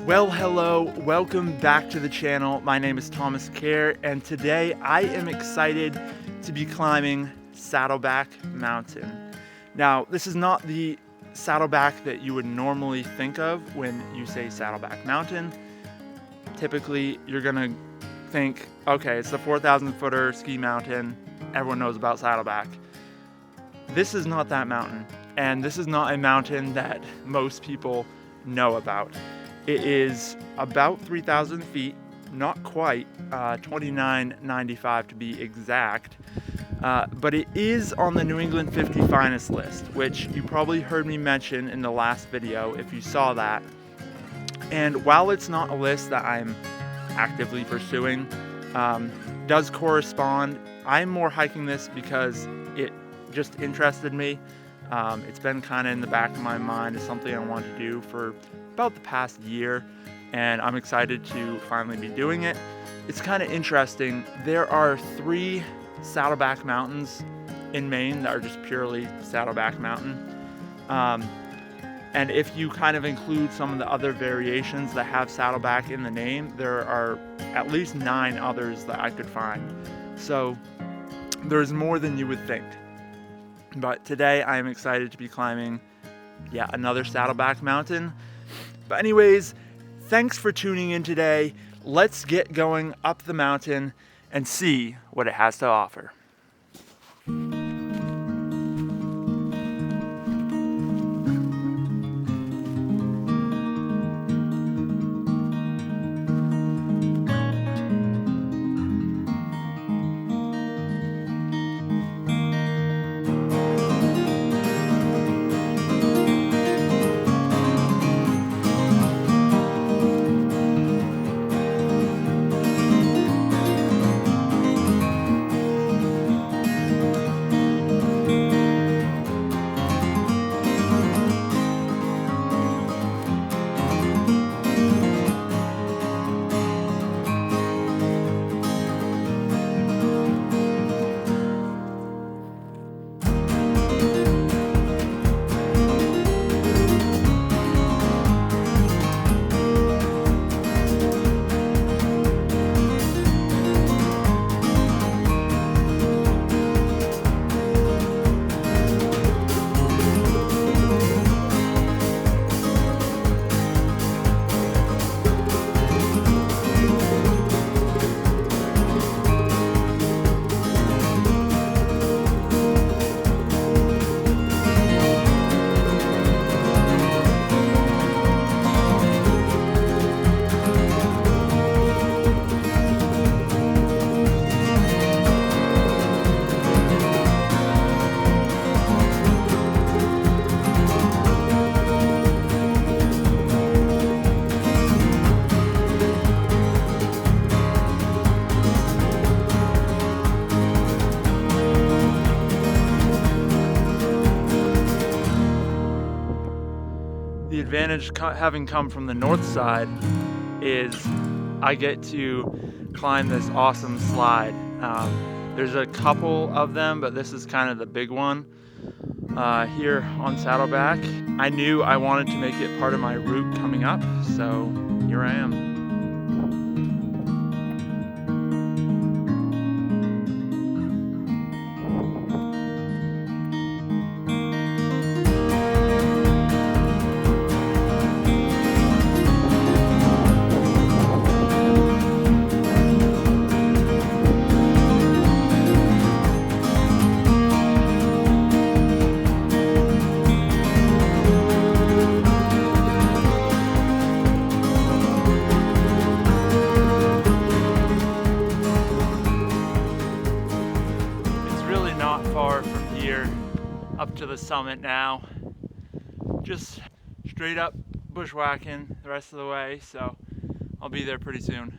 Well, hello, welcome back to the channel. My name is Thomas Kerr, and today I am excited to be climbing Saddleback Mountain. Now, this is not the Saddleback that you would normally think of when you say Saddleback Mountain. Typically, you're gonna think, okay, it's the 4,000 footer ski mountain. Everyone knows about Saddleback. This is not that mountain, and this is not a mountain that most people know about. It is about 3,000 feet, not quite, 2995 to be exact, but it is on the New England 50 Finest list, which you probably heard me mention in the last video if you saw that. And while it's not a list that I'm actively pursuing, does correspond. I'm more hiking this because it just interested me. It's been kind of in the back of my mind as something I want to do for about the past year, and I'm excited to finally be doing it. It's kind of interesting. There are 3 Saddleback Mountains in Maine that are just purely Saddleback Mountain. And if you kind of include some of the other variations that have Saddleback in the name, there are at least 9 others that I could find. So there's more than you would think. But today I am excited to be climbing yet another Saddleback Mountain. But anyways, thanks for tuning in today. Let's get going up the mountain and see what it has to offer. The advantage having come from the north side is I get to climb this awesome slide. There's a couple of them, but this is kind of the big one here on Saddleback. I knew I wanted to make it part of my route coming up, so here I am. Far from here up to the summit now. Just straight up bushwhacking the rest of the way, so I'll be there pretty soon.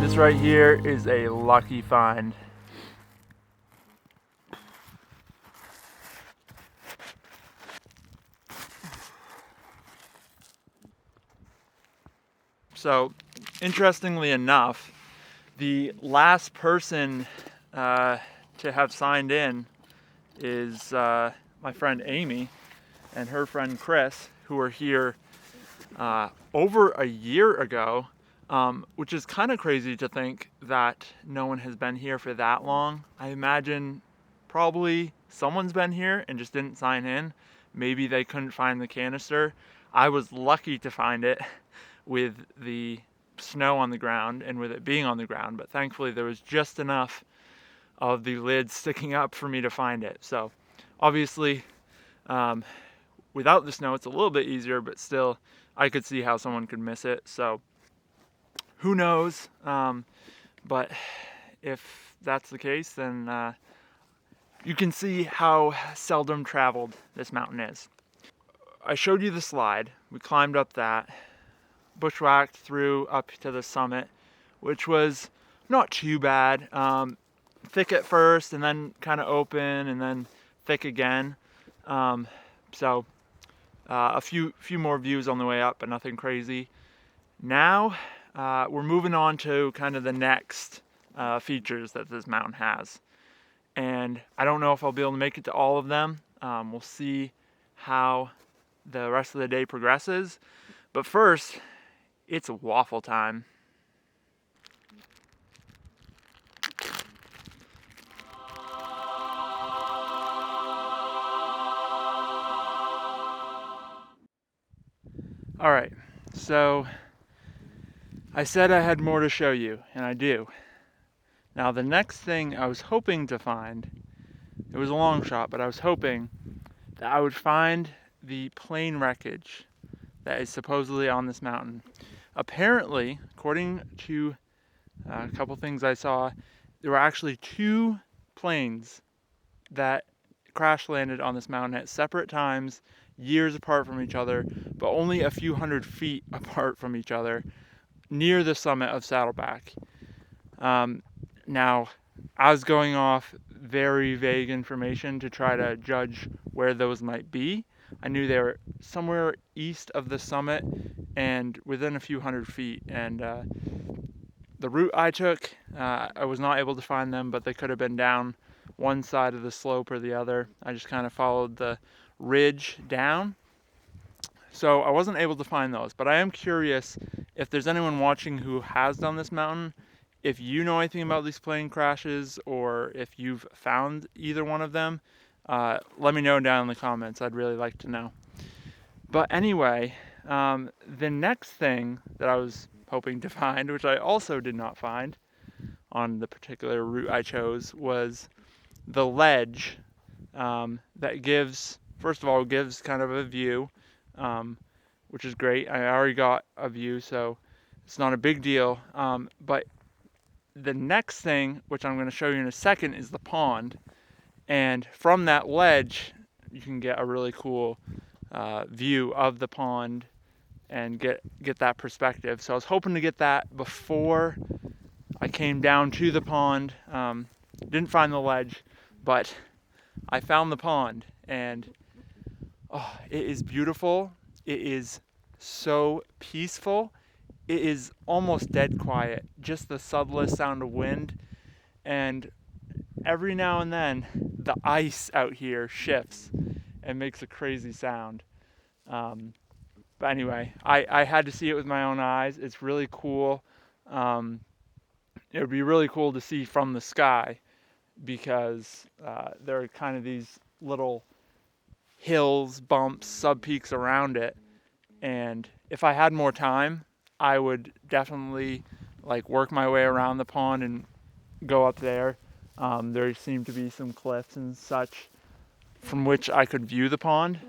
This right here is a lucky find. So, interestingly enough, the last person to have signed in is my friend Amy and her friend Chris, who were here over a year ago, which is kind of crazy to think that no one has been here for that long. I imagine probably someone's been here and just didn't sign in. Maybe they couldn't find the canister. I was lucky to find it with the snow on the ground and with it being on the ground, but thankfully there was just enough of the lid sticking up for me to find it. So obviously, without the snow it's a little bit easier, but still I could see how someone could miss it. So who knows, but if that's the case, then you can see how seldom traveled this mountain is. I showed you the slide. We climbed up that, bushwhacked through up to the summit, which was not too bad. Thick at first, and then kind of open, and then thick again. So a few more views on the way up, but nothing crazy. Now we're moving on to kind of the next features that this mountain has. And I don't know if I'll be able to make it to all of them. We'll see how the rest of the day progresses. But first, it's waffle time. All right, so I said I had more to show you, and I do. Now the next thing I was hoping to find, it was a long shot, but I was hoping that I would find the plane wreckage that is supposedly on this mountain. Apparently, according to a couple things I saw, there were actually 2 planes that crash landed on this mountain at separate times, years apart from each other, but only a few hundred feet apart from each other, near the summit of Saddleback. Now, I was going off very vague information to try to judge where those might be. I knew they were somewhere east of the summit and within a few hundred feet. And the route I took, I was not able to find them, but they could have been down one side of the slope or the other. I just kind of followed the ridge down. So I wasn't able to find those, but I am curious if there's anyone watching who has done this mountain, if you know anything about these plane crashes or if you've found either one of them, let me know down in the comments. I'd really like to know. But anyway, the next thing that I was hoping to find, which I also did not find on the particular route I chose, was the ledge that gives, first of all, gives kind of a view, which is great. I already got a view, so it's not a big deal. But the next thing, which I'm going to show you in a second, is the pond. And from that ledge, you can get a really cool view of the pond and get that perspective. So I was hoping to get that before I came down to the pond. Didn't find the ledge, but I found the pond, and oh, it is beautiful. It is so peaceful. It is almost dead quiet, just the subtlest sound of wind, and every now and then the ice out here shifts and makes a crazy sound. But anyway, I had to see it with my own eyes. It's really cool. It would be really cool to see from the sky, because there are kind of these little hills, bumps, sub-peaks around it. And if I had more time, I would definitely work my way around the pond and go up there. There seem to be some cliffs and such from which I could view the pond.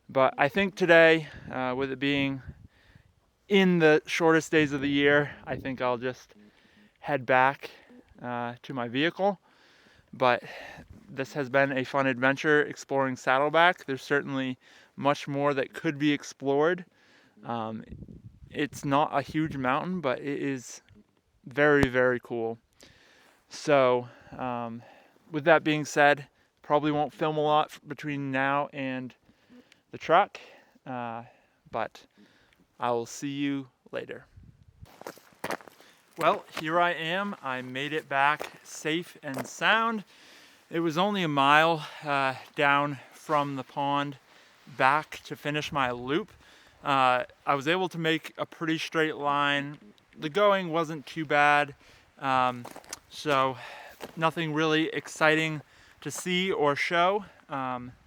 But I think today, with it being in the shortest days of the year, I think I'll just head back to my vehicle. But this has been a fun adventure exploring Saddleback. There's certainly much more that could be explored. It's not a huge mountain, but it is very, very cool. So with that being said, probably won't film a lot between now and the truck, but I will see you later. Well, here I am. I made it back safe and sound. It was only a mile down from the pond back to finish my loop. I was able to make a pretty straight line. The going wasn't too bad, so nothing really exciting to see or show,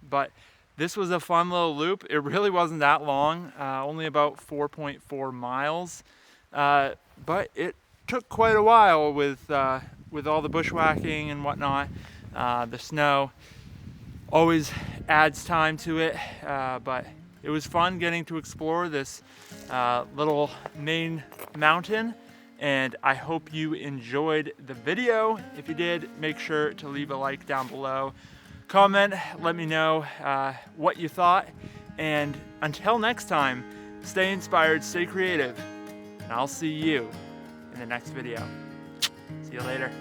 but this was a fun little loop. It really wasn't that long, only about 4.4 miles, but it took quite a while with all the bushwhacking and whatnot. The snow always adds time to it, but it was fun getting to explore this little main mountain, and I hope you enjoyed the video. If you did, make sure to leave a like down below. Comment, let me know what you thought, and until next time, stay inspired, stay creative, and I'll see you in the next video. See you later.